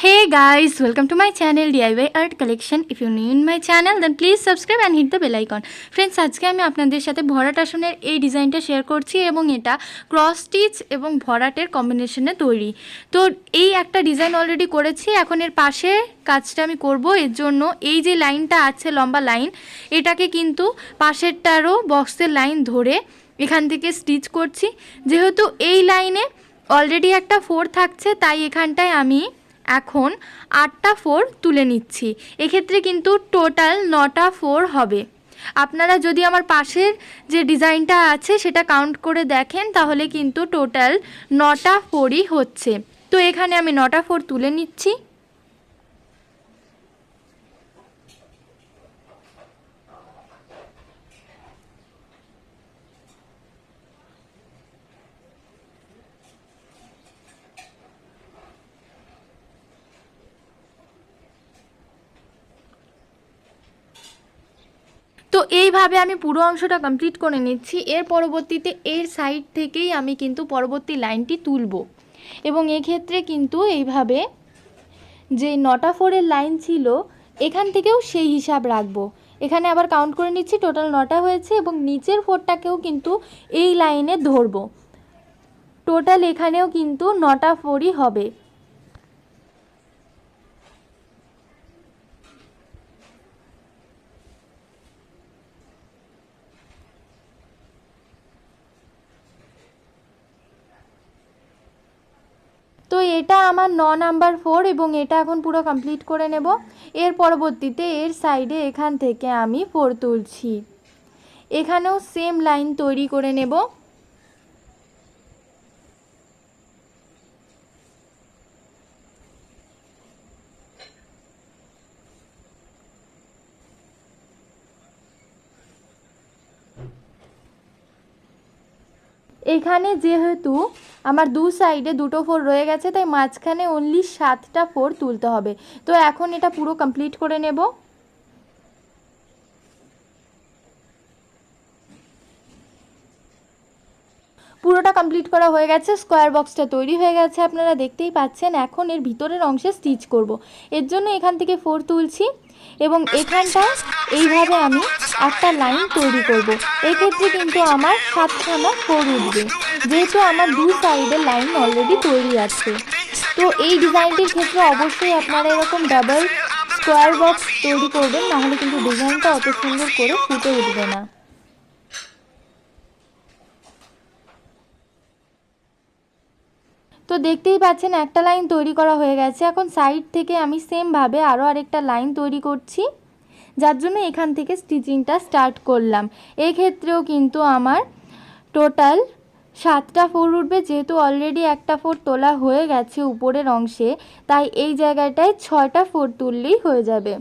Hey guys, welcome to my channel DIY Art Collection. If you're new in my channel then please subscribe and hit the bell icon. Friends, আজকে আমি আপনাদের সাথে ভরাট আসনের এই ডিজাইনটা শেয়ার করছি এবং এটা ক্রস স্টিচ এবং ভরাটের কম্বিনেশনে তৈরি। তো এই একটা ডিজাইন অলরেডি করেছি, এখন এর পাশে কাজটা আমি করব। এর জন্য এই যে লাইনটা আছে লম্বা লাইন, এটাকে কিন্তু পাশেরটারও বক্সের লাইন ধরে এখান থেকে স্টিচ করছি। যেহেতু এই লাইনে অলরেডি একটা 4 থাকছে তাই এখানটায় আমি এখন 8টা 4 তুলে নিচ্ছি। এক্ষেত্রে কিন্তু টোটাল 9টা 4 হবে। আপনারা যদি আমার পাশের যে ডিজাইনটা আছে সেটা কাউন্ট করে দেখেন তাহলে কিন্তু টোটাল 9টা 4ই হচ্ছে। তো এখানে আমি 9টা 4 তুলে নিচ্ছি। তো এইভাবে আমি পুরো অংশটা কমপ্লিট করে নিচ্ছি। এর পরবর্তীতে এর সাইড থেকেই আমি কিন্তু পরবর্তী লাইনটি তুলব এবং এক্ষেত্রে কিন্তু এইভাবে যে 9টা 4-এর লাইন ছিল এখান থেকেও সেই হিসাব রাখবো। এখানে আবার কাউন্ট করে নিচ্ছি, টোটাল 9টা হয়েছে এবং নিচের 4টাকেও কিন্তু এই লাইনে ধরবো। টোটাল এখানেও কিন্তু 9টা 4ই হবে। তো এটা আমার 9 নাম্বার 4 এবং এটা এখন পুরো কমপ্লিট করে নেব। এর পরবর্তীতে এর সাইডে এখান থেকে আমি 4 তুলছি। এখানেও সেম লাইন তৈরি করে নেব। এখানে যেহেতু আমার দু সাইডে দুটো 4 রয়ে গেছে তাই মাঝখানে অনলি 7টা 4 তুলতে হবে। তো এখন এটা পুরো কমপ্লিট করে নেব। পুরোটা কমপ্লিট করা হয়ে গেছে, স্কোয়ার বক্সটা তৈরি হয়ে গেছে আপনারা দেখতেই পাচ্ছেন। এখন এর ভিতরের অংশে স্টিচ করব। এর জন্য এখান থেকে 4 তুলছি এবং এখানটায় এইভাবে আমি একটা লাইন তৈরি করব। এক্ষেত্রে কিন্তু আমার 7খানা 4 উঠবে যেহেতু আমার দু সাইডের লাইন অলরেডি তৈরি আছে। তো এই ডিজাইনটির ক্ষেত্রে অবশ্যই আপনারা এরকম ডাবল স্কোয়ার বক্স তৈরি করবেন, নাহলে কিন্তু ডিজাইনটা অত সুন্দর করে ফুটে উঠবে না। তো দেখতেই পাচ্ছেন একটা লাইন তৈরি করা হয়ে গেছে। এখন সাইড থেকে আমি সেমভাবে আরও আরেকটা লাইন তৈরি করছি, যার জন্য এখান থেকে স্টিচিংটা স্টার্ট করলাম। এই ক্ষেত্রেও কিন্তু আমার টোটাল 7টা 4 উঠবে। যেহেতু অলরেডি একটা 4 তোলা হয়ে গেছে উপরের অংশে, তাই এই জায়গাটায় 6টা 4 তুললেই হয়ে যাবে।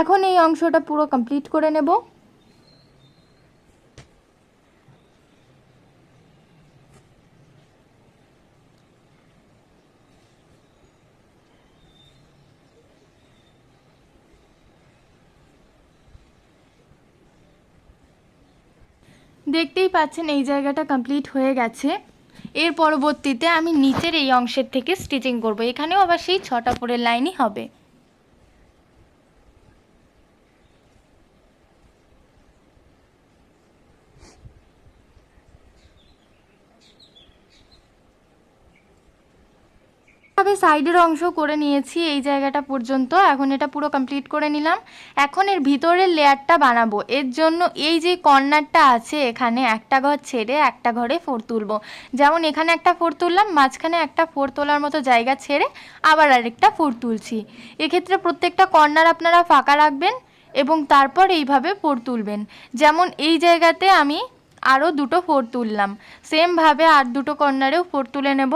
এখন এই অংশটা পুরো কমপ্লিট করে নেব। দেখতেই পাচ্ছেন এই জায়গাটা কমপ্লিট হয়ে গেছে। এর পরবর্তীতে আমি নিচের এই অংশের থেকে স্টিচিং করব। এখানেও আবার সেই 6টা 4-এর লাইনই হবে। ভাবে সাইডের অংশ করে নিয়েছি এই জায়গাটা পর্যন্ত। এখন এটা পুরো কমপ্লিট করে নিলাম। এখন এর ভিতরের লেয়ারটা বানাবো। এর জন্য এই যে কর্নারটা আছে এখানে একটা ঘর ছেড়ে একটা ঘরে 4 তুলব। যেমন এখানে একটা 4 তুললাম, মাঝখানে একটা 4 তোলার মতো জায়গা ছেড়ে আবার আরেকটা 4 তুলছি। এক্ষেত্রে প্রত্যেকটা কর্নার আপনারা ফাঁকা রাখবেন এবং তারপর এইভাবে 4 তুলবেন। যেমন এই জায়গাতে আমি আরও দুটো 4 তুললাম, সেমভাবে আর দুটো কর্নারেও 4 তুলে নেব।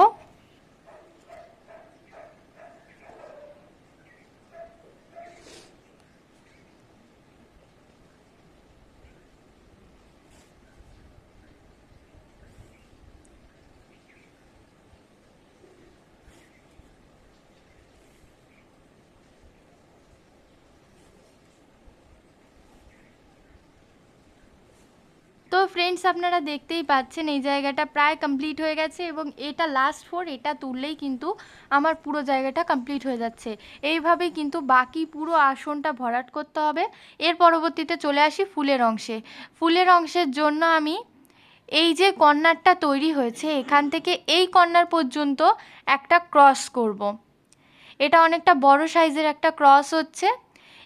ফ্রেন্ডস আপনারা দেখতেই পাচ্ছেন এই জায়গাটা প্রায় কমপ্লিট হয়ে গেছে এবং এটা লাস্ট ফোর, এটা তুললেই কিন্তু আমার পুরো জায়গাটা কমপ্লিট হয়ে যাচ্ছে। এইভাবেই কিন্তু বাকি পুরো আসনটা ভরাট করতে হবে। এর পরবর্তীতে চলে আসি ফুলের অংশে। ফুলের অংশের জন্য আমি এই যে কর্নারটা তৈরি হয়েছে এখান থেকে এই কর্নার পর্যন্ত একটা ক্রস করব। এটা অনেকটা বড় সাইজের একটা ক্রস হচ্ছে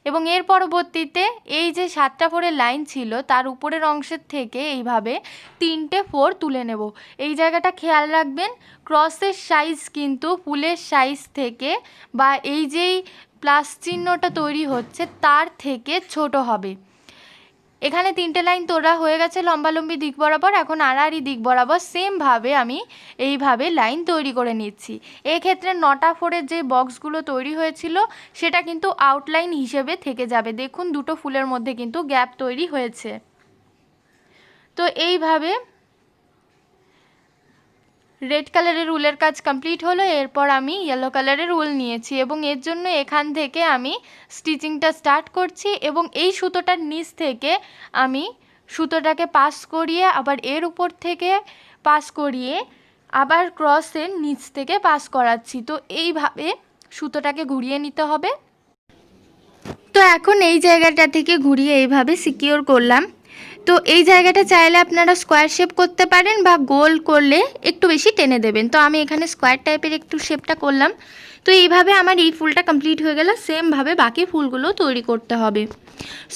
এবং এর পরবর্তীতে এই যে 7টা ফোরের লাইন ছিল তার উপরের অংশের থেকে এইভাবে 3টে ফোর তুলে নেব। এই জায়গাটা খেয়াল রাখবেন, ক্রসের সাইজ কিন্তু ফুলের সাইজ থেকে বা এই যেই প্লাস চিহ্নটা তৈরি হচ্ছে তার থেকে ছোট হবে। এখানে 3টে লাইন তোলা হয়ে গেছে লম্বালম্বি দিক বরাবর, এখন আড়াআড়ি দিক বরাবর সেমভাবে আমি এইভাবে লাইন তৈরি করে নিচ্ছি। এক্ষেত্রে 9টা ফোরের যে বক্সগুলো তৈরি হয়েছিল সেটা কিন্তু আউটলাইন হিসেবে থেকে যাবে। দেখুন দুটো ফুলের মধ্যে কিন্তু গ্যাপ তৈরি হয়েছে। তো এইভাবে রেড কালারের উলের কাজ কমপ্লিট হলো। এরপর আমি ইয়েলো কালারের উল নিয়েছি এবং এর জন্য এখান থেকে আমি স্টিচিংটা স্টার্ট করছি এবং এই সুতোটার নিচ থেকে আমি সুতোটাকে পাস করিয়ে আবার এর উপর থেকে পাস করিয়ে আবার ক্রসের নিচ থেকে পাস করাচ্ছি। তো এইভাবে সুতোটাকে ঘুরিয়ে নিতে হবে। তো এখন এই জায়গাটা থেকে ঘুরিয়ে এইভাবে সিকিওর করলাম। তো এই জায়গাটা চাইলে আপনারা স্কোয়ার শেপ করতে পারেন বা গোল করলে একটু বেশি টেনে দেবেন। তো আমি এখানে স্কোয়ার টাইপের একটু শেপটা করলাম। তো এইভাবে আমার এই ফুলটা কমপ্লিট হয়ে গেল। সেমভাবে বাকি ফুলগুলো তৈরি করতে হবে।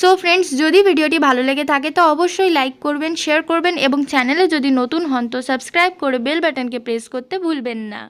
সো ফ্রেন্ডস, যদি ভিডিওটি ভালো লেগে থাকে তো অবশ্যই লাইক করবেন, শেয়ার করবেন এবং চ্যানেলে যদি নতুন হন তো সাবস্ক্রাইব করে বেল বাটনকে প্রেস করতে ভুলবেন না।